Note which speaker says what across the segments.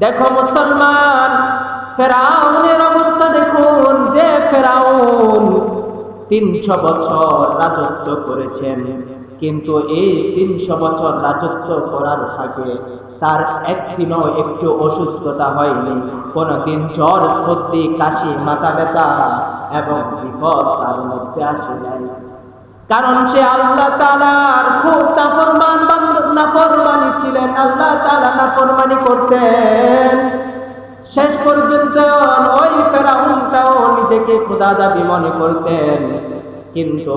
Speaker 1: দেখো মুসলমান, ফেরাউনের অবস্থা দেখুন, যে ফেরাউন 300 বছর রাজত্ব করেছেন, কিন্তু এই 300 বছর রাজত্ব করার আগে তার একদিনও একটু অসুস্থতা হয়নি। কোনদিন জ্বর, সর্দি, কাশি, মাথা ব্যথা এবং বিপদ তার মধ্যে আসে নাই। কারণ সে আল্লাহ তাআলার খুব নাফরমানি ছিলেন। আল্লাহ তাআলা নাফরমানি করতেন। শেষ পর্যন্ত ওই ফেরাউনটাও নিজেকে খোদা দাবি মনে করতেন, কিন্তু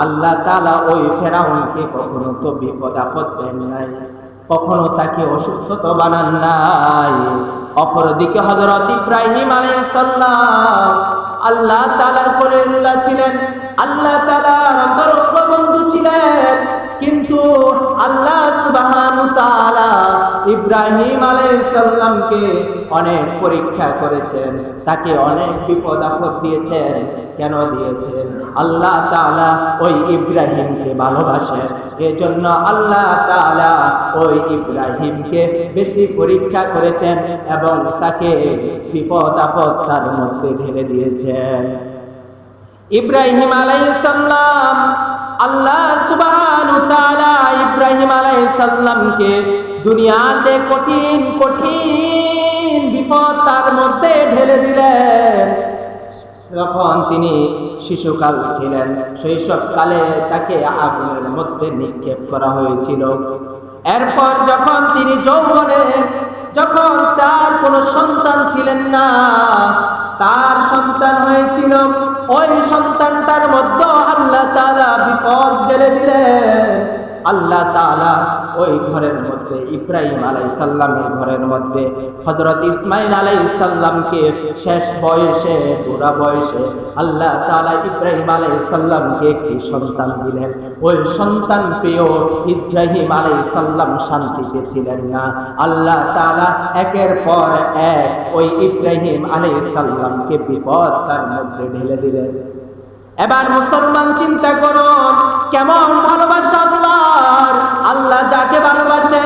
Speaker 1: আল্লাহ তাআলা ওই ফেরাউনকে কখনো তো বিপদ আপদ দেন নাই, কখনো তাকে অসুস্থতা বানান নাই। অপরদিকে হযরত ইব্রাহিম আলাইহিস সালাম আল্লাহ তাআলার খলিলুল্লাহ ছিলেন, আল্লাহ তাআলার বন্ধু ছিলেন, কিন্তু আল্লাহ সুবহানাহু তাআলা ইব্রাহিম আলাইহিস সালামকে অনেক পরীক্ষা করেছেন, তাকে অনেক বিপদ আপদ দিয়েছেন। কেন দিয়েছেন? আল্লাহ তাআলা ওই ইব্রাহিমকে ভালোবাসেন, এজন্য আল্লাহ তাআলা ওই ইব্রাহিমকে বেশি পরীক্ষা করেছেন এবং তাকে বিপদ আপদ তার মধ্যে ঢেলে দিয়েছেন। ইব্রাহিম আলাইহিস সালাম, আল্লাহ সুবহানাহু তাআলা ইব্রাহিম আলাইহিস সালামকে দুনিয়াতে কঠিন কঠিন বিপদ তার মধ্যে ঢেলে দিলেন। যখন তিনি শিশুকাল ছিলেন, শৈশবকালে তাকে আগুনের মধ্যে নিক্ষেপ করা হয়েছিল। এরপর যখন তিনি যৌবনে, যখন তার কোনো সন্তান ছিলেন না, তার সন্তান হয়েছিল, ওই সন্তানটার মধ্যে আল্লাহ তাআলা বিপদ ঢেলে দিলেন। আল্লাহ তাআলা ওই ঘরের মধ্যে, ইব্রাহিম আলাইহিস সালামের ঘরের মধ্যে হযরত ইসমাঈল আলাইহিস সালামকে শেষ বয়সে, বুড়া বয়সে আল্লাহ তাআলা ইব্রাহিম আলাইহিস সালামকে একটি সন্তান দিলেন। ওই সন্তান পেয়েও ইব্রাহিম আলাইহিস সালাম শান্তিতে ছিলেন না। আল্লাহ তাআলা একের পর এক ওই ইব্রাহিম আলাইহিস সালামকে বিপদ তার মধ্যে ঢেলে দিলেন। এবার মুসলমান চিন্তা করুন, কেমন ভালোবাসা আল্লাহর! আল্লাহ যাকে ভালোবাসে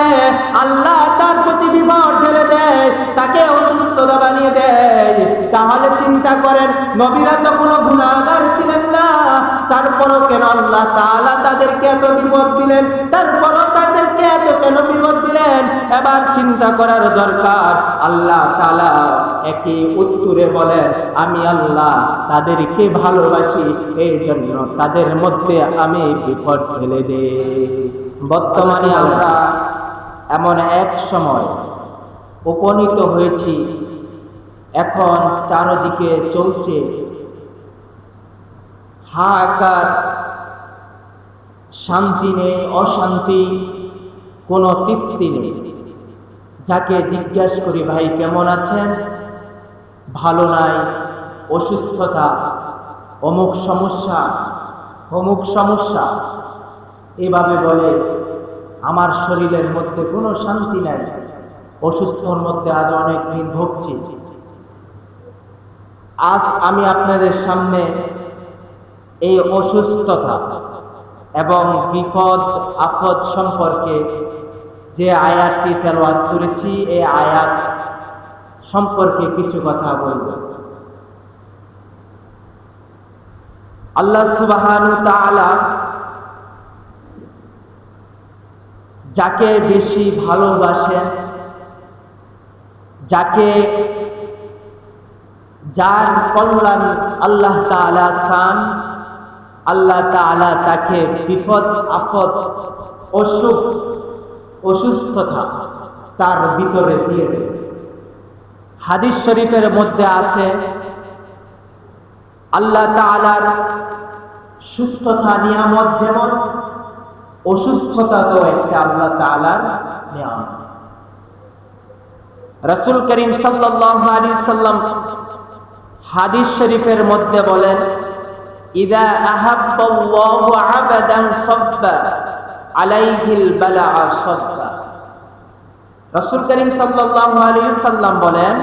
Speaker 1: আল্লাহ তার প্রতি বিপদ ঢেলে দেয়, তাকে অসুস্থতা বানিয়ে দেয়। তাহলে চিন্তা করেন, নবীরা তো কোনো গুনাহগার ছিলেন না, তারপরও কেন আল্লাহ তাআলা তাদেরকে এত বিপদ দিলেন? তারপরও তাদেরকে এত কেন বিপদ দিলেন? এবার চিন্তা করার দরকার। আল্লাহ তাআলা একই উত্তরে বলেন, আমি আল্লাহ তাদেরকে ভালোবাসি, এই জন্য তাদের মধ্যে আমি বিপদ ফেলে দেই। বর্তমানে আমরা এমন এক সময় উপনীত হয়েছি, এখন চারদিকে চলছে হাহাকার, শান্তি নেই, অশান্তি, কোনো তৃপ্তি নেই। যাকে জিজ্ঞেস করি, ভাই কেমন আছেন? ভালো নাই, অসুস্থতা, অমুক সমস্যা, অমুক সমস্যা, এভাবে বলে। আমার শরীরের মধ্যে কোনো শান্তি নাই, অসুস্থর মধ্যে আজ অনেক দিন ভুগছি। আজ আমি আপনাদের সামনে এই অসুস্থতা এবং বিপদ আপদ সম্পর্কে যে আয়াতটি তেলাওয়াত করেছি, এই আয়াত সম্পর্কে কিছু কথা বলব। আল্লাহ সুবহানাহু তাআলা যাকে বেশি ভালোবাসেন, যাকে, যার কল্যাণ আল্লাহ তাআলা চান, আল্লাহ তাআলা তাকে বিপদ আপদ, অসুখ, অসুস্থতা তার ভিতরে দিয়ে দেয়। হাদিস শরীফের মধ্যে আছে, আল্লাহ তাআলার সুস্থতা নিয়ামত যেমন, অসুস্থতা তো একটা আল্লাহ তাআলার নিয়ামত। রাসূল করিম সাল্লাল্লাহু আলাইহি সাল্লাম হাদিস শরীফের মধ্যে বলেন, ইযা আহাব্বাল্লাহু আবাদান সাব্বা আলাইহিল বালাআ সাব্বা। রাসূল করিম সাল্লাল্লাহু আলাইহি সাল্লাম বলেন,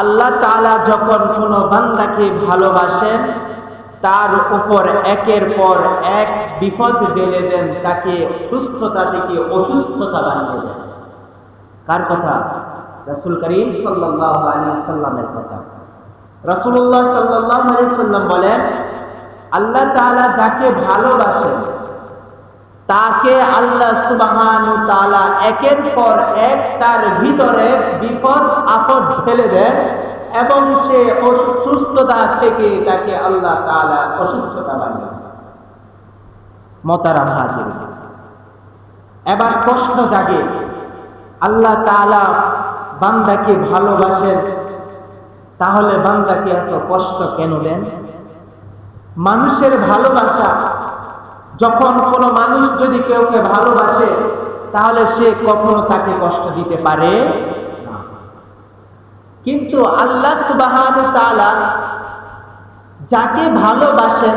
Speaker 1: আল্লাহ তাআলা যখন কোনো বান্দাকে ভালোবাসেন, তার উপর একের পর এক বিপদ ঢেলে দেন, তাকে সুস্থতা থেকে অসুস্থতা বানিয়ে দেন। কার কথা? রাসূল করিম সাল্লাল্লাহু আলাইহি ওয়াসাল্লামের কথা। রাসূলুল্লাহ সাল্লাল্লাহু আলাইহি ওয়াসাল্লাম বলেন, আল্লাহ তাআলা যাকে ভালোবাসেন তাকে আল্লাহ সুবহানাহু ওয়া তাআলা একের পর এক তার ভিতরে বিপদ আপদ ঢেলে দেন এবং সে অসুস্থতা থেকে তাকে আল্লাহ তাআলা অসুস্থতা বানিয়ে দেন। মোহতারাম হাজিরিন, এবার প্রশ্ন জাগে, আল্লাহ তাআলা বান্দাকে ভালোবাসেন, তাহলে বান্দাকে এত কষ্ট কেন দেন? মানুষের ভালোবাসা, যখন কোনো মানুষ যদি কেউকে ভালোবাসে তাহলে সে কখনো তাকে কষ্ট দিতে পারে না। কিন্তু আল্লাহ সুবহানাহু ওয়া তাআলা যাকে ভালোবাসেন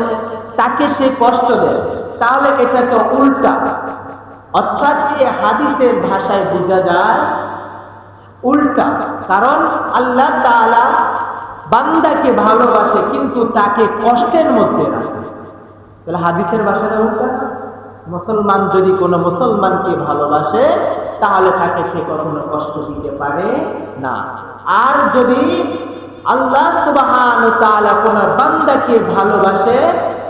Speaker 1: তাকে সে কষ্ট দেয়, তাহলে এটা তো উল্টা। অর্থাৎ এই হাদিসের ভাষায় বোঝা যায় উল্টা। কারণ আল্লাহ তাআলা বান্দাকে ভালোবাসে কিন্তু তাকে কষ্টের মধ্যে রাখে। তাহলে হাদিসের ভাষাটা উল্টা। মুসলমান যদি কোনো মুসলমানকে ভালোবাসে তাহলে তাকে সে কখনো কষ্ট দিতে পারে না। আর যদি আল্লাহ সুবহানাহু ওয়া তাআলা কোন বান্দাকে ভালোবাসে,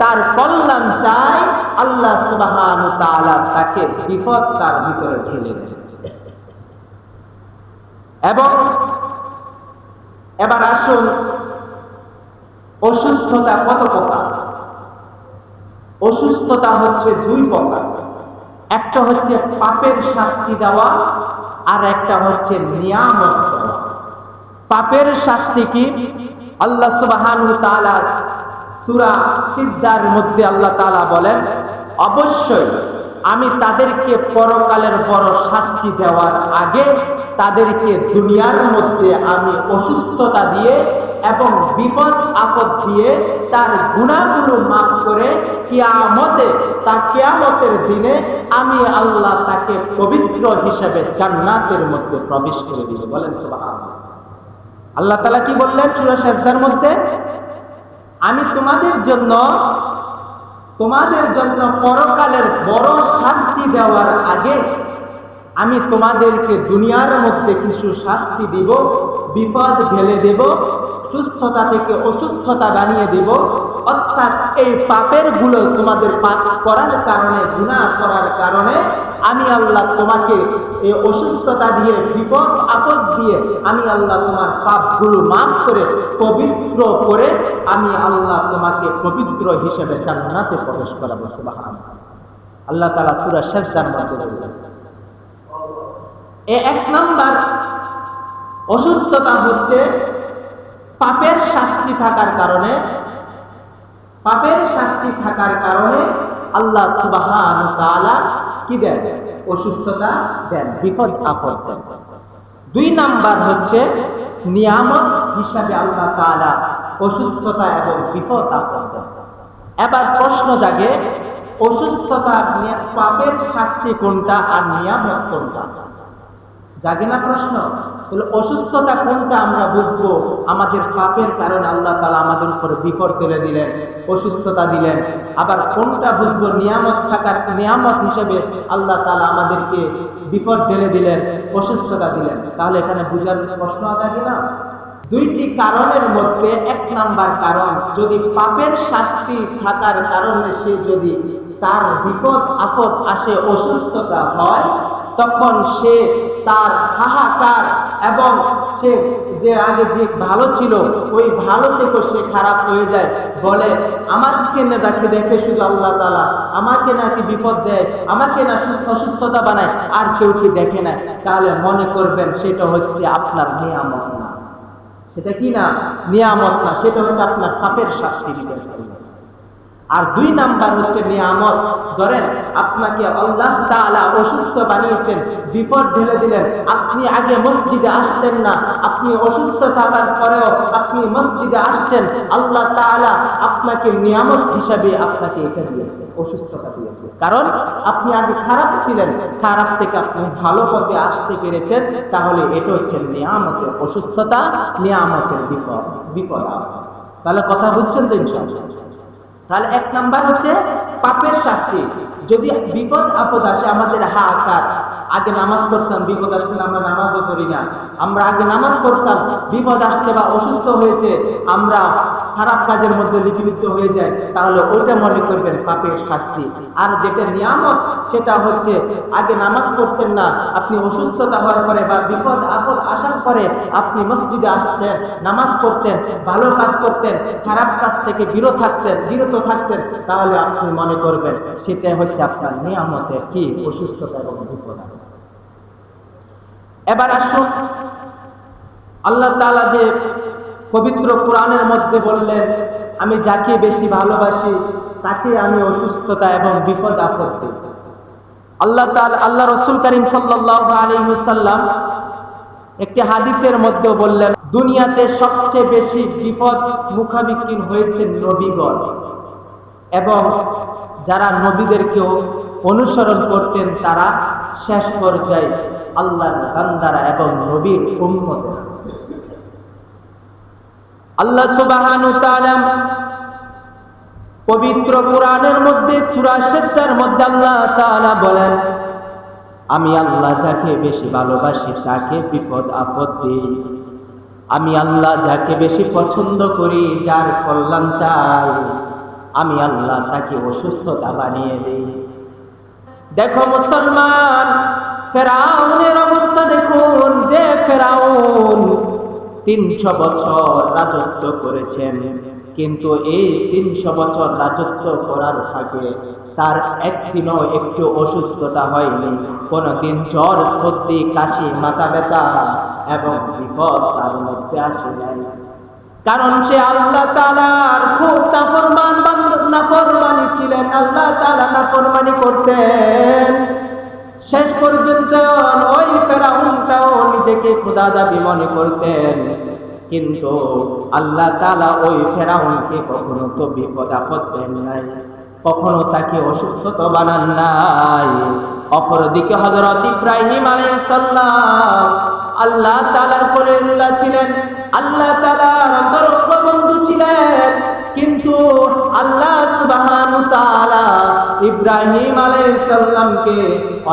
Speaker 1: তার কল্যাণ চায়, আল্লাহ সুবহানাহু ওয়া তাআলা তাকে বিপদ তার ভিতরে ঢেলে দেন। এবং এবার আসুন, অসুস্থতা কত প্রকার? অসুস্থতা হচ্ছে দুই প্রকার। একটা হচ্ছে পাপের শাস্তি দেওয়া, আর একটা হচ্ছে নিয়ামত দেওয়া। পাপের শাস্তি কি? আল্লাহ সুবহানাহু ওয়া তাআলা সূরা সিজদার মধ্যে আল্লাহ তাআলা বলেন, অবশ্যই আমি তাদেরকে পরকালের বড় শাস্তি দেওয়ার আগে তাদেরকে দুনিয়ার মধ্যে আমি অসুস্থতা দিয়ে এবং বিপদ আপদ দিয়ে তার গুনাহগুলো মাফ করে কিয়ামতের দিনে আমি আল্লাহ তাকে পবিত্র হিসেবে জান্নাতের মধ্যে প্রবেশ করে দিব। বলেন সুবহানাল্লাহ। আল্লাহ তাআলা কি বললেন সূরা সিজদার মধ্যে? আমি তোমাদের জন্য পরকালের বড় শাস্তি দেওয়ার আগে আমি তোমাদেরকে দুনিয়ার মধ্যে কিছু শাস্তি দিব, বিপদ ঢেলে দেব, সুস্থতা থেকে অসুস্থতা বানিয়ে দিব। অর্থাৎ এই পাপের গুলো তোমাদের পাপ করার কারণে, গুনাহ করার কারণে আমি আল্লাহ তোমাকে এই অসুস্থতা দিয়ে, বিপদ আপদ দিয়ে আমি আল্লাহ তোমার পাপগুলো মাফ করে পবিত্র করে আমি আল্লাহ তোমাকে পবিত্র হিসেবে জান্নাতে প্রবেশ করাবো। সুবহানাল্লাহ। আল্লাহ তাআলা সূরা সিজদার মধ্যে বলেন। এক নাম্বার অসুস্থতা হচ্ছে পাপের শাস্তি থাকার কারণে, আল্লাহ সুবহানাহু ওয়া তাআলা কি দেন? অসুস্থতা দেন, বিপদ আপদ দেন। দুই নাম্বার হচ্ছে নিয়ামত হিসাবে আল্লাহ তাআলা অসুস্থতা এবং বিপদ আপদ দেন। এবার প্রশ্ন জাগে, অসুস্থতা, পাপের শাস্তি কোনটা আর নিয়ামত কোনটা? জাগে না প্রশ্ন? তাহলে অসুস্থতা কোনটা আমরা বুঝবো? আমাদের পাপের কারণে আল্লাহ তাআলা আমাদের উপর বিপদ তুলে দিলেন, অসুস্থতা দিলেন। আবার কোনটা বুঝবো? নিয়ামত হিসেবে আল্লাহ তাআলা আমাদেরকে বিপদ ঢেলে দিলেন, অসুস্থতা দিলেন। তাহলে এখানে বুঝার প্রশ্ন জাগে না? দুইটি কারণের মধ্যে এক নাম্বার কারণ, যদি পাপের শাস্তি থাকার কারণে সে যদি তার বিপদ আপদ আসে, অসুস্থতা হয়, তখন সে তার হাহাকার এবং সে যে আগে যে ভালো ছিল ওই ভালো থেকে সে খারাপ হয়ে যায়। বলে আমাকে না দেখে শুধু আল্লাহ তাআলা আমাকে নাকি বিপদ দেয়, আমাকে না অসুস্থতা বানায়, আর কেউ কি দেখে না? তাহলে মনে করবেন সেটা হচ্ছে আপনার নিয়ামত না। সেটা কি না? নিয়ামত না, সেটা হচ্ছে আপনার পাপের শাস্তি দিবেন। আর দুই নাম্বার হচ্ছে নিয়ামত। ধরেন আপনাকে আল্লাহ তাআলা অসুস্থ বানিয়েছেন, বিপদ ঢেলে দিলেন, আপনি আগে মসজিদে আসতেন না, আপনি অসুস্থ থাকার পরেও আপনি মসজিদে আসছেন, আল্লাহ তাআলা আপনাকে নিয়ামত হিসাবে আপনাকে এটা দিয়েছে, অসুস্থতা দিয়েছে। কারণ আপনি আগে খারাপ ছিলেন, খারাপ থেকে আপনি ভালো পথে আসতে পেরেছেন। তাহলে এটা হচ্ছে নিয়ামতের অসুস্থতা, নিয়ামতের বিপদ। তাহলে কথা বুঝছেন তো ইনশাআল্লাহ? তাহলে এক নাম্বার হচ্ছে পাপের শাস্তি। যদি বিপদ আপদ আসে, আমাদের হাহাকার, আগে নামাজ পড়তাম, বিপদ আসছে আমরা নামাজও করি না। আমরা আগে নামাজ পড়তাম, বিপদ আসছে বা অসুস্থ হয়েছে আমরা খারাপ কাজের মধ্যে লিপিবদ্ধ হয়ে যায়, তাহলে ওইটা মনে করবেন পাপের শাস্তি। আর যেটা নিয়ামত সেটা হচ্ছে আগে নামাজ পড়তেন না, আপনি অসুস্থতা হওয়ার পরে বা বিপদ আপদ আসার পরে আপনি মসজিদে আসতেন, নামাজ পড়তেন, ভালো কাজ করতেন, খারাপ কাজ থেকে বিরত থাকতেন, তাহলে আপনি মনে করবেন সেটা হচ্ছে আপনার নিয়ামতের কি অসুস্থতা এবং বিপদ। এবার আসুন আল্লাহ তাআলা যে পবিত্র কোরআনের মধ্যে বললেন, আমি যাকে বেশি ভালোবাসি তাকে আমি অসুস্থতা এবং বিপদ আপদ দিই। আল্লাহ রাসূল করিম সাল্লাল্লাহু আলাইহি ওয়াসাল্লাম একটি হাদিসের মধ্যে বললেন, দুনিয়াতে সবচেয়ে বেশি বিপদ মুখামুখি হয়েছে নবীগণ এবং যারা নবীদেরকেও অনুসরণ করতেন তারা শেষ পর্যায়ে আল্লাহর বান্দারা এবং নবীর উম্মতেরা। আল্লাহ সুবহানাহু ওয়া তাআলা পবিত্র কোরআনের মধ্যে সূরা শাসরার মধ্যে আল্লাহ তাআলা বলেন, আমি আল্লাহ যাকে বেশি ভালোবাসি তাকে বিপদ আপদ দিই, আমি আল্লাহ যাকে বেশি পছন্দ করি, যার কল্যাণ চাই, আমি আল্লাহ তাকে অসুস্থতা বানিয়ে দিই। দেখো মুসলমান, ফেরাউনের অবস্থা দেখুন, যে ফেরাউন 300 বছর রাজত্ব করেছেন, কিন্তু এই 300 বছর রাজত্ব করার ফাঁকে তার একদিনও একটু অসুস্থতা হয়নি, কোনদিন জ্বর, সর্দি, কাশি, মাথা ব্যথা এবং বিপদ তার মধ্যে আসে নাই। কারণ সে আল্লাহ তাআলার খুব নাফরমানি ছিলেন, আল্লাহ তাআলা নাফরমানি করতেন। শেষ পর্যন্ত ওই ফেরাউনটাও নিজেকে খোদা দাবি মনে করতেন, কিন্তু আল্লাহ তাআলা ওই ফেরাউনকে কখনো তো বিপদ আপদ দেন নাই, কখনো তাকে অসুস্থতা বানান নাই। অপরদিকে হযরত ইব্রাহিম আলাইহিস সালাম আল্লাহ তাআলার খলিলুল্লাহ ছিলেন, আল্লাহ তাআলার বন্ধু ছিলেন, কিন্তু আল্লাহ সুবহানাহু ওয়া তাআলা ইব্রাহিম আলাইহিস সালামকে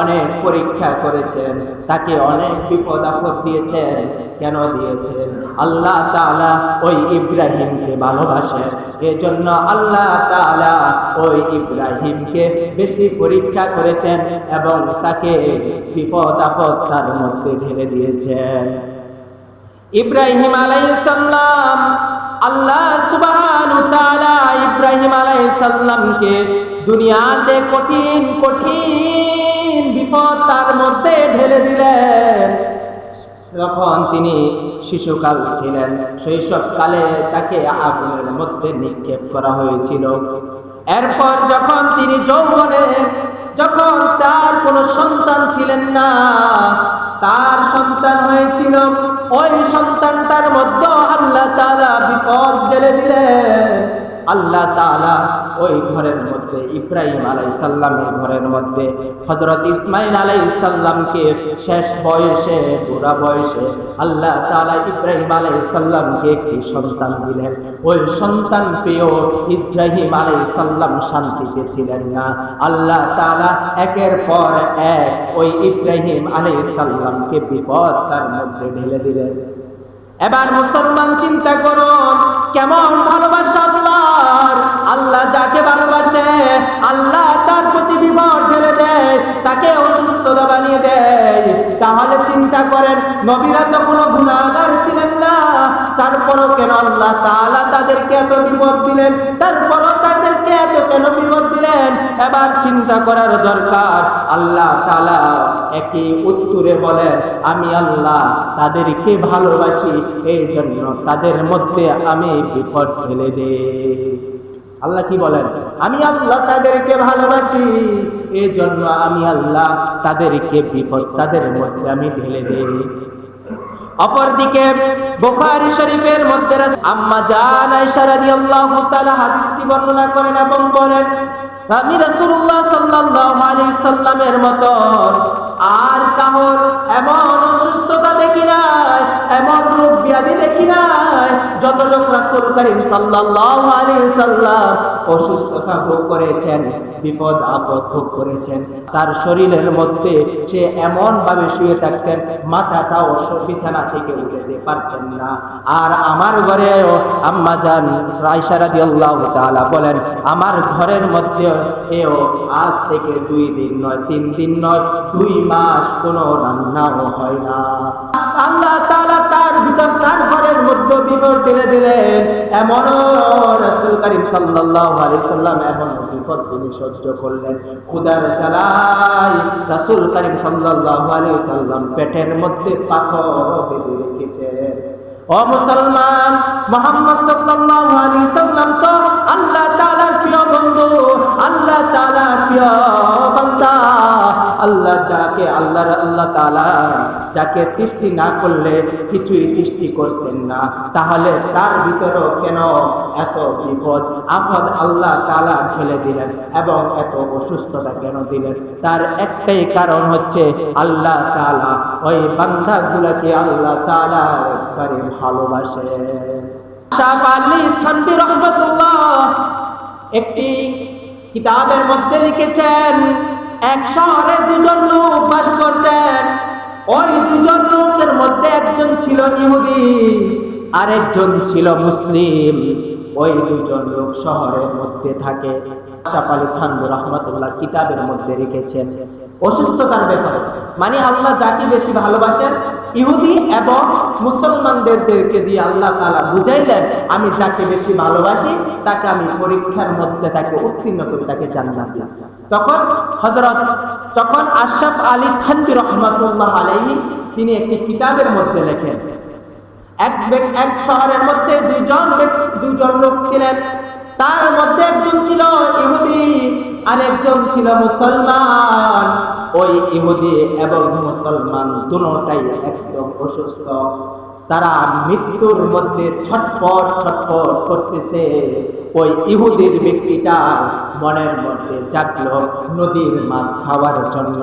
Speaker 1: অনেক পরীক্ষা করেছেন, তাকে অনেক বিপদ আপদ দিয়েছেন। কেন দিয়েছেন? আল্লাহ তাআলা ওই ইব্রাহিমকে ভালোবাসেন, এজন্য আল্লাহ তাআলা ওই ইব্রাহিমকে বেশি পরীক্ষা করেছেন এবং তাকে বিপদ আপদ তার মধ্যে ঢেলে দিয়েছেন। ইব্রাহিম আলাইহিস সালাম, আল্লাহ সুবহানাহু ওয়া তাআলা ইব্রাহিম আলাইহিস সালামকে দুনিয়াতে কঠিন কঠিন বিপদ তার মধ্যে ঢেলে দিলেন। যখন তিনি শিশুকাল ছিলেন, শৈশবকালে তাকে আগুনের মধ্যে নিক্ষেপ করা হয়েছিল। এরপর যখন তিনি যৌবনে, যখন তার কোনো সন্তান ছিলেন না, তার সন্তান হয়েছিল, ওই সন্তানটার মধ্যে আল্লাহ তাআলা বিপদ ঢেলে দিলেন। আল্লাহ তাআলা ওই ঘরের মধ্যে, ইব্রাহিম আলাইহিস সালামের ঘরের মধ্যে হযরত ইসমাঈল আলাইহিস সালামকে শেষ বয়সে, বুড়া বয়সে আল্লাহ তাআলা ইব্রাহিম আলাইহিস সালামকে একটি সন্তান দিলেন। ওই সন্তান পেয়েও ইব্রাহিম আলাইহিস সালাম শান্তিতে ছিলেন না। আল্লাহ তাআলা একের পর এক ওই ইব্রাহিম আলাইহিস সালামকে বিপদ তার মধ্যে ঢেলে দিলেন। এবার মুসলমান চিন্তা করুন, কেমন ভালোবাসা আল্লাহর! আল্লাহ যাকে ভালোবাসে আল্লাহ তার প্রতি বিপদ ঢেলে দেয়, তাকে অসুস্থতা বানিয়ে দেয়। তাহলে চিন্তা করেন, নবীরা তো কোনো গুনাহগার ছিলেন না, তারপরও কেন আল্লাহ তাআলা তাদেরকে এত বিপদ দিলেন? তারপরও তাদেরকে এত কেন বিপদ দিলেন? এবার চিন্তা করার দরকার। আল্লাহ তাআলা একই উত্তরে বলেন, আমি আল্লাহ তাদেরকে ভালোবাসি, এই জন্য তাদের মধ্যে আমি বিপদ ঢেলে দেই। আল্লাহ কি বলেন? আমি আল্লাহ তাদেরকে ভালোবাসি, এই জন্য আমি আল্লাহ তাদেরকে বিপদ তাদের মধ্যে আমি ঢেলে দেই। অপরদিকে বুখারী শরীফের মধ্যে আম্মা জান আয়েশা রাদিয়াল্লাহু তাআলা হাদিসটি বর্ণনা করেন এবং বলেন, আমি রাসূলুল্লাহ সাল্লাল্লাহু আলাইহি সাল্লামের মতো আর কারোর এমন অসুস্থতা দেখি নাই, এমন রোগ ব্যাধি দেখি নাই যত লোক রাসূল করিম সাল্লাল্লাহু আলাইহি সাল্লাম অসুস্থতা ভোগ করেছেন, বিপদ আপদ ভোগ করেছেন, তার শরীরের মধ্যে সে এমন ভাবে শুয়ে থাকতেন মাথাটাও বিছানা থেকে উঠতে পারতেন না। আর আমার ঘরেও আম্মা জান আয়েশা রাদিয়াল্লাহু তাআলা বলেন, আমার ঘরের মধ্যে এও আজ থেকে 2 দিন নয়, 3 দিন নয়, 2 মাস কোনো রান্নাও হয় না। আল্লাহ তাআলা তার ভিতর তার ঘরের মধ্যে বিপদ ঢেলে দিলেন। এমন রাসূল করিম সাল্লাল্লাহু আলাইহি সাল্লাম এমন বিপদ তিনি সহ্য করলেন। ক্ষুধার জ্বালায় রাসূল করিম সাল্লাল্লাহু আলাইহি সাল্লাম পেটের মধ্যে পাথর বেঁধে রেখেছেন। ও মুসলমান, মুহাম্মদ সাল্লাল্লাহু আলাইহি সাল্লাম তো আল্লাহ তাআলার প্রিয় বন্ধু, আল্লাহ তাআলার প্রিয় বান্দা। আল্লাহ তাআলা যাকে সৃষ্টি না করলে কিছুই সৃষ্টি করতেন না, তাহলে তার ভিতরেও কেন এত বিপদ আপদ আল্লাহ তাআলা ঠেলে দিলেন এবং এত অসুস্থতা কেন দিলেন? তার একটাই কারণ হচ্ছে আল্লাহ তাআলা ওই বান্দাগুলোকে আল্লাহ তাআলা একবারে ভালোবাসেন। শাহ আলী থানভী রাহমাতুল্লাহ একটি কিতাবের মধ্যে লিখেছেন, এক শহরে 2 জন লোক বাস করতেন। ওই 2 জন লোকের মধ্যে একজন ছিল ইহুদি আর একজন ছিল মুসলিম। ওই 2 জন লোক শহরের মধ্যে থাকে। শাহ আলী থানভী রাহমাতুল্লাহ কিতাবের মধ্যে লিখেছেন অসুস্থতার ব্যাপারে, মানে আল্লাহ যাকে বেশি ভালোবাসেন ইহুদি এবং মুসলমানদেরকে দিয়ে আল্লাহ তাআলা বুঝাইলেন, আমি যাকে বেশি ভালোবাসি তাকে আমি পরীক্ষার মধ্যে তাকে উত্তীর্ণ করে তাকে জান্নাত দিই। তখন আশরাফ আলী থানভী রাহমাতুল্লাহ আলাইহি তিনি একটি কিতাবের মধ্যে লেখেন, এক শহরের মধ্যে 2 জন লোক ছিলেন। তার মধ্যে একজন ছিল ইহুদি আর একজন ছিল মুসলমান। ওই ইহুদি এবং মুসলমান দুটোটাই একদম অসুস্থ। তারা মৃত্যুর মধ্যে ছটফট করতেছে। ওই ইহুদির ব্যক্তিটা মনের মধ্যে জাগলো নদীর মাছ খাওয়ার জন্য।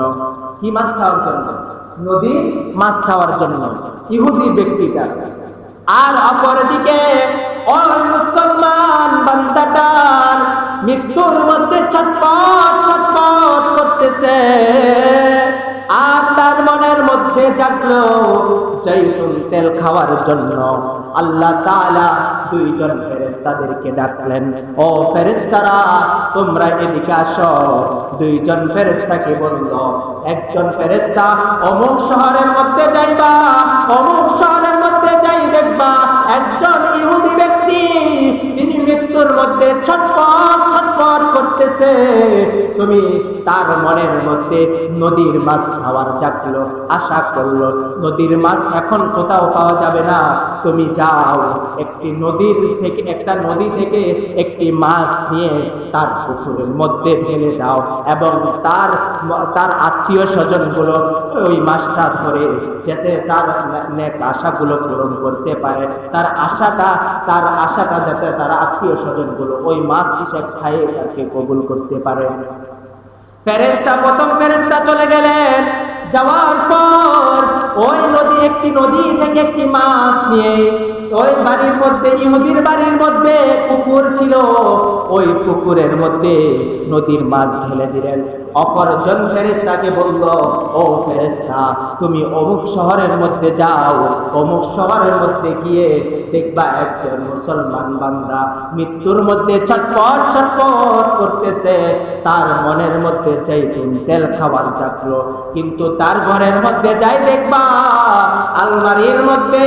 Speaker 1: কি মাছ খাওয়ার জন্য? নদীর মাছ খাওয়ার জন্য ইহুদি ব্যক্তিটা। আর অপরদিকে ওই মুসলমান বান্দাটার মৃত্যুর মধ্যে ছটফট করতেছে। আর তার মনের মধ্যে জাগলো জৈতুন তেল খাওয়ার জন্য। আল্লাহ তাআলা 2 জন ফেরেশতাদেরকে ডাকলেন, ও ফেরেশতারা তোমরা এদিকে আসো। 2 জন ফেরেশতাকে বলল, একজন ফেরেশতা অমুক শহরের মধ্যে যাইবা, অমুক শহরের মধ্যে যাই দেখবা একজন ইহুদি ব্যক্তি তিনি মৃত্যুর মধ্যে ছটফট করতেছে। তুমি তার মনের মধ্যে নদীর মাছ খাওয়ার জাগলো, আশা করলো নদীর মাছ এখন কোথাও পাওয়া যাবে না, তুমি যাও একটা নদী থেকে একটি মাছ নিয়ে তার পুকুরের মধ্যে ঢেলে দাও এবং তার আত্মীয় স্বজনগুলো ওই মাছটা ধরে যাতে তার নেক আশাগুলো পূরণ করতে পারে, তার আশাটা যাতে তার আত্মীয় স্বজনগুলো ওই মাছ হিসেবে খাইয়ে তাকে কবুল করতে পারে। প্রথম ফেরেশতা চলে গেলেন। যাওয়ার পর ওই একটি নদী থেকে একটি মাছ নিয়ে ওই বাড়ির মধ্যে, ইহুদির বাড়ির মধ্যে পুকুর ছিল, ওই পুকুরের মধ্যে নদীর মাছ ঢেলে দিলেন। অপরজন ফেরেশতাকে বলল, ও ফেরেশতা তুমি অমুক শহরের মধ্যে যাও, অমুক শহরের মধ্যে গিয়ে দেখবা একজন মুসলমান বান্দা মৃত্যুর মধ্যে ছটফট করতেছে। তার মনের মধ্যে জৈতুন তেল খাওয়ার জাগলো, কিন্তু তার ঘরের মধ্যে যাই দেখবা আলমারির মধ্যে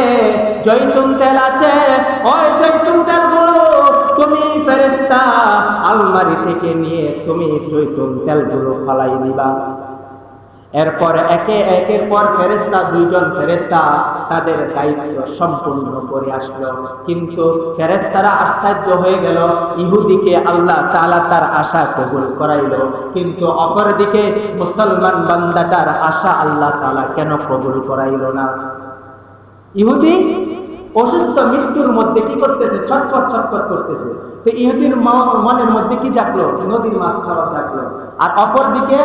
Speaker 1: জৈতুন তেল আছে। ওই জৈতুন তেলগুলো তুমি ফেরেশতা আলমারি থেকে নিয়ে তুমি জৈতুন তেলগুলো ফালাই দিবা। এরপর একের পর ফেরেশতা 2 জন ফেরেশতা তাদের দায়িত্ব সম্পূর্ণ করে আসলো। কিন্তু ফেরেশতারা আশ্চর্য হয়ে গেল, ইহুদিকে আল্লাহ তাআলা তার আশা কবুল করাইলো, কিন্তু অপরদিকে মুসলমান বান্দাটার আশা আল্লাহ তাআলা কেন কবুল করাইলো না? ইহুদি অসুস্থ মৃত্যুর মধ্যে কি করতেছে? ছটফট করতেছে। তো ইহুদির মনের মধ্যে কি জাগলো? নদীর মাছ খাওয়া জাগলো। আর অপরদিকে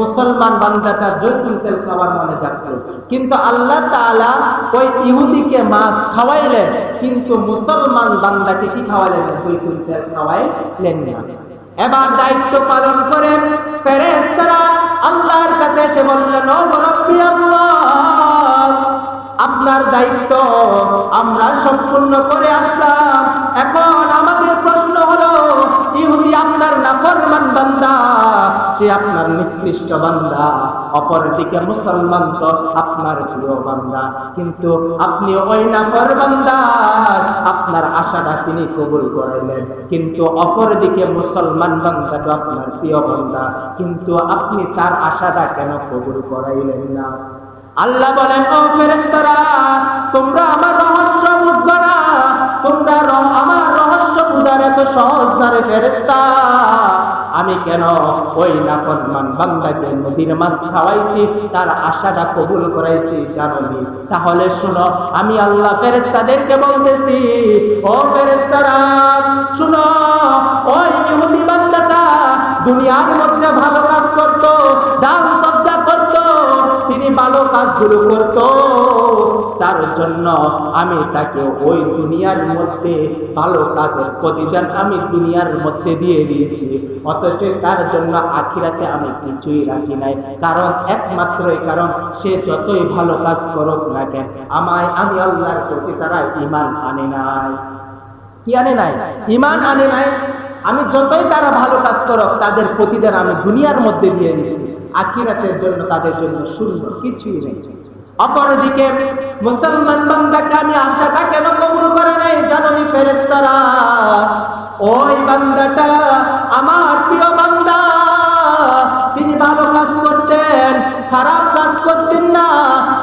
Speaker 1: মুসলমান বান্দাটা জৈতুন তেল খাওয়ার মনে জাগলো। কিন্তু আল্লাহ তাআলা ওই ইহুদিকে মাছ খাওয়াইলেন, কিন্তু মুসলমান বান্দাকে কি খাওয়াইলেন? জৈতুন তেল খাওয়াইলেন না। এবার দায়িত্ব পালন করেন ফেরেশতারা আল্লাহর কাছে এসে বললেন, ও রব্বি আল্লাহ, আপনার দায়িত্ব আমরা সম্পূর্ণ করে আসলাম। এখন আমাদের প্রশ্ন হলো, ইহুদি আপনার নাফরমান বান্দা, সে আপনার নিকৃষ্ট বান্দা, অপরদিকে মুসলমান তো আপনার প্রিয় বান্দা, কিন্তু আপনি ওই নাফরমান বান্দা আপনার আশাটা তিনি কবুল করাইলেন, কিন্তু অপরদিকে মুসলমান বান্দা তো আপনার প্রিয় বান্দা, কিন্তু আপনি তার আশাটা কেন কবুল করাইলেন না? আল্লাহ বলেন, ও ফেরেশতারা, তোমরা আমার রহস্য বুঝবে না, তোমরা আমার রহস্য বুঝার এত সহজ না রে ফেরেশতা। আমি কেন ওই নাফরমান বান্দাকে নদীর মাছ খাওয়াইছি, তার আশাটা কবুল করাইছি জানোনি? তাহলে শোনো, আমি আল্লাহ ফেরেশতাদেরকে বলতেছি, ও ফেরেশতারা শুনো, ওই ইহুদি বান্দাটা দুনিয়ার মধ্যে ভালো কাজ করত, দান সদকা করত, তিনি ভালো কাজগুলো করত, তার জন্য আমি তাকে ওই দুনিয়ার মধ্যে ভালো কাজের প্রতিদান আমি দুনিয়ার মধ্যে দিয়ে দিয়েছি, অথচ তার জন্য আখিরাতে আমি কিছুই রাখি নাই। কারণ একমাত্রই কারণ, সে যতই ভালো কাজ করুক না কেন, আমি আল্লাহর প্রতি তারা ঈমান আনে নাই। কি আনে নাই? ঈমান আনে নাই। আমি যতই তারা ভালো কাজ করুক, তাদের প্রতিদান আমি দুনিয়ার মধ্যে দিয়ে দিয়েছি, আখিরাতের জন্য তাদের জন্য শূন্য, কিছুই নেই। অপরদিকে মুসলমান বান্দাকে আমি আশাটা কেন কবুল করে নাই জানোনি ফেরেশতারা? ওই বান্দাটা আমার প্রিয় বান্দা, তিনি ভালো কাজ করতেন, খারাপ কাজ করতেন না,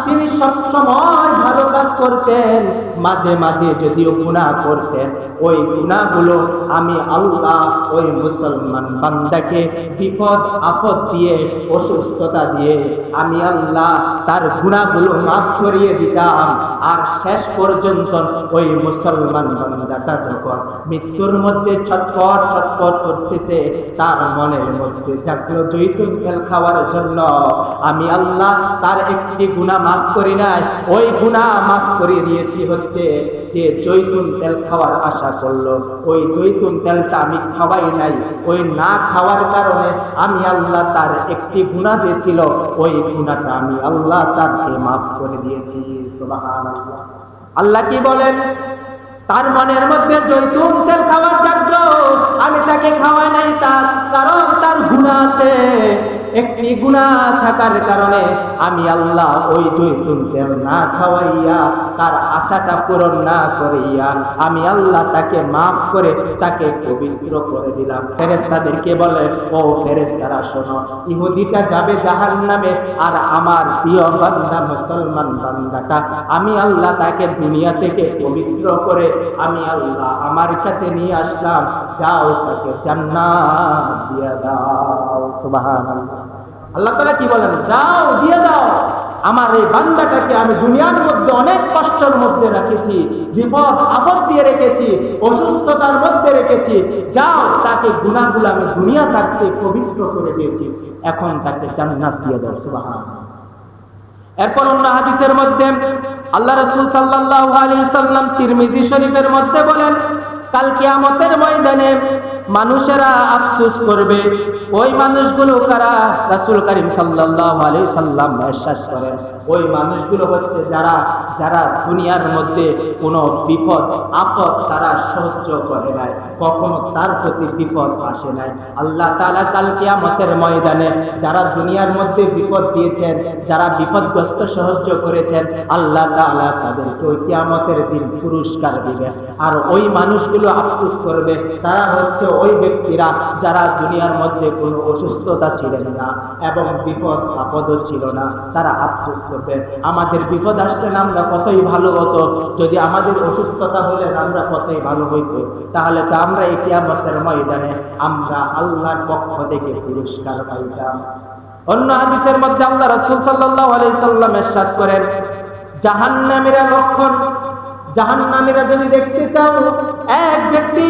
Speaker 1: তিনি সবসময় ভালো কাজ করতেন, মাঝে মাঝে যদিও গুনাহ করতেন, ওই গুনাহগুলো আমি আল্লাহ ওই মুসলমান বান্দাকে বিপদ আপদ দিয়ে, অসুস্থতা দিয়ে আমি আল্লাহ তার গুনাহগুলো মাফ করিয়ে দিতাম। আর শেষ পর্যন্ত ওই মুসলমান বান্দাটা যখন মৃত্যুর মধ্যে ছটফট ছটফট করতেছে, তার মনের মধ্যে জাগলো জৈতুন তেল খাওয়ার জন্য, আমি আল্লাহ তার একটি গুনাহ মাফ করি নাই, ওই গুনাহ মাফ করিয়ে দিয়েছি হচ্ছে যে জৈতুন তেল খাওয়ার আশা করলো, ওই জৈতুন তেলটা আমি খাওয়াই নাই, ওই না খাওয়ার কারণে আমি আল্লাহ তার একটি গুনাহ দিয়েছিল, ওই গুনাহটা আমি আল্লাহ তারকে মাফ করে দিয়েছি। সুবহানাল্লাহ। আল্লাহ কি বলেন? তার মনের মধ্যে জৈতুন তেল খাওয়ার জাগলো, আমি তাকে খাওয়াই নাই, তার কারণ তার গুনাহ আছে, একটি গুনাহ থাকার কারণে আমি আল্লাহ ওই জৈতুন তেল না খাওয়াইয়া, তার আশাটা পূরণ না করিয়া আমি আল্লাহ তাকে মাফ করে তাকে পবিত্র করে দিলাম। ফেরেশতাদেরকে বলে, ও ফেরেশতারা শোনো, ইহুদিটা যাবে জাহান্নামে, আর আমার প্রিয় বান্দা মুসলমান বান্দাটা আমি আল্লাহ তাকে দুনিয়া থেকে পবিত্র করে আমি আল্লাহ আমার কাছে নিয়ে আসলাম, যাও তাকে জান্নাত দিয়ে দাও। সুবহানাল্লাহ। আল্লাহ তাআলা কি বলেন? যাও দিয়ে দাও, আমার এই বান্দাটাকে আমি দুনিয়ার মধ্যে অনেক কষ্টের মধ্যে রেখেছি, বিপদ আপদ দিয়ে রেখেছি, অসুস্থতার মধ্যে রেখেছি, যাও তাকে গুনাহগুলো আমি দুনিয়া থাকতে পবিত্র করে দিয়েছি, এখন তাকে জান্নাত দিয়ে দাও। সুবহানাল্লাহ। এরপর অন্য হাদিসের মধ্যে আল্লাহ রাসূল সাল্লাল্লাহু আলাইহি সাল্লাম তিরমিজি শরীফের মধ্যে বলেন, কাল কিয়ামতের ময়দানে মানুষেরা আফসোস করবে। ওই মানুষগুলো কারা? রাসূল করিম সাল্লাল্লাহু আলাইহি সাল্লাম ইরশাদ করেন, ওই মানুষগুলো হচ্ছে যারা যারা দুনিয়ার মধ্যে কোনো বিপদ আপদ তারা সহ্য করে নাই, কখনো তার প্রতি বিপদ আসে নাই। আল্লাহ তাআলা কাল কিয়ামতের ময়দানে যারা দুনিয়ার মধ্যে বিপদ দিয়েছেন, যারা বিপদগ্রস্ত সাহায্য করেছেন, আল্লাহ তাআলা তাদেরকে ওই কিয়ামতের দিন পুরস্কার দিবেন। আর ওই মানুষগুলো আফসোস করবে, তারা হচ্ছে ওই ব্যক্তিরা যারা দুনিয়ার মধ্যে কোনো অসুস্থতা ছিলেন না এবং বিপদ আপদও ছিল না, তারা আফসোস করবে, আমাদের বিপদ আসলেন আমরা কতই ভালো হতো, যদি আমাদের অসুস্থতা হলেন আমরা কতই ভালো হইত, তাহলে তো আমরা এই কিয়ামতের ময়দানে আমরা আল্লাহর পক্ষ থেকে পুরস্কার পাইতাম। অন্য হাদিসের মধ্যে আল্লাহ রাসূল সাল্লাল্লাহু আলাইহি সাল্লাম ইরশাদ করেন, জাহান্নামীরা লক্ষণ জাহান্নামীরা যদি দেখতে চাও, এক ব্যক্তি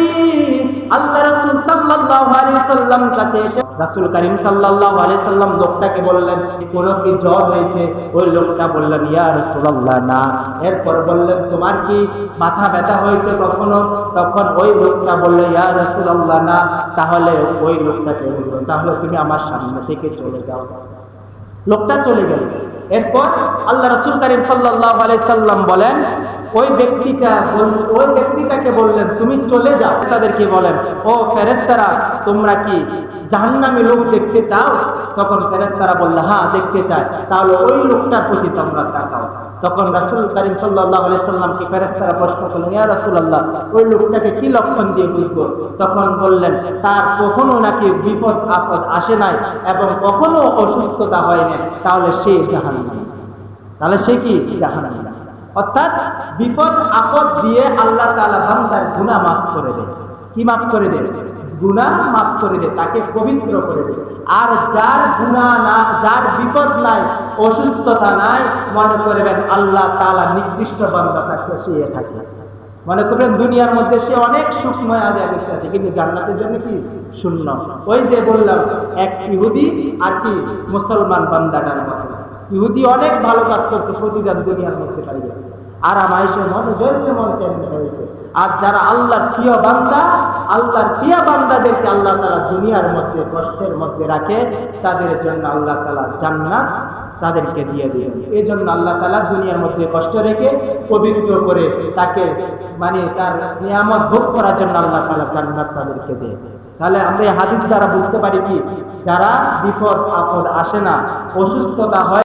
Speaker 1: আল্লাহ রাসূল সাল্লাল্লাহু আলাইহি সাল্লাম কাছে এসে রাসূল করিম সাল্লাল্লাহু আলাইহি সাল্লাম লোকটাকে বললেন, কোন কি জ্বর হয়েছে? ওই লোকটা বললেন, ইয়া রাসূলুল্লাহ না। এরপর বললেন, তোমার কি মাথা ব্যথা হয়েছে কখনো? তখন ওই লোকটা বলল, ইয়া রাসূলুল্লাহ না। তাহলে ওই লোকটাকে বলল, তাহলে তুমি আমার সামনে থেকে চলে যাও। লোকটা চলে গেল। এরপর আল্লাহ রাসূল করিম সাল্লাল্লাহু আলাইহি সাল্লাম বলেন, ওই ব্যক্তিটাকে বললেন, তুমি চলে যাও। তাদেরকে বলেন, ও ফেরেশতারা, তোমরা কি জাহান্নামী লোক দেখতে চাও? তখন ফেরেশতারা বলল, হ্যাঁ দেখতে চাই। তাহলে ওই লোকটার প্রতি তোমরা তাকাও। তখন রাসূল করিম সাল্লাল্লাহু আলাইহি সাল্লামকে ফেরেশতারা প্রশ্ন করলেন, ইয়া রাসূলুল্লাহ, ওই লোকটাকে কি লক্ষণ দিয়ে বুঝবো? তখন বললেন, তার কখনো নাকি বিপদ আপদ আসে নাই এবং কখনো অসুস্থতা হয় নাই, তাহলে সে জাহান্নামী। তাহলে সে কি? জাহান্নামী। অর্থাৎ বিপদ আপদ দিয়ে আল্লাহ তাআলা বান্দার গুনাহ মাফ করে দেয়। কি মাফ করে দেয়? গুনাহ মাফ করে দেয়, তাকে পবিত্র করে দেয়। আর যার গুনাহ না, যার বিপদ নাই, অসুস্থতা নাই, মনে করবেন আল্লাহ তাআলা নিকৃষ্ট বান্দা তাকে শুয়ে থাকে। মনে করবেন দুনিয়ার মধ্যে সে অনেক সুখময় আজাদ আছে, কিন্তু জান্নাতের জন্য কি? শূন্য। ওই যে বললাম, এক ইহুদি আর কি মুসলমান বান্দাটার মতো। ইহুদি অনেক ভালো কাজ করছে, প্রতিদান দুনিয়ার মধ্যে পাই গেছে, আর আমাইশের মনে জয়তে মন চাইতে হয়েছে। আর যারা আল্লাহর প্রিয় বান্দা, আল্লাহর প্রিয় বান্দাদেরকে আল্লাহ তাআলা দুনিয়ার মধ্যে কষ্টের মধ্যে রাখে, তাদের জন্য আল্লাহ তাআলা জান্নাত তাদেরকে দিয়ে দিবেন। এই জন্য আল্লাহ তাআলা দুনিয়ার মধ্যে কষ্ট রেখে পবিত্র করে তাকে মানে তার নিয়ামত ভোগ করার জন্য আল্লাহ তাআলা জান্নাত তাদেরকে দেয়। তাহলে আমরা এই হাদিস দ্বারা বুঝতে পারি কি, যারা বিপদ আপদ আসে না, অসুস্থতা হয়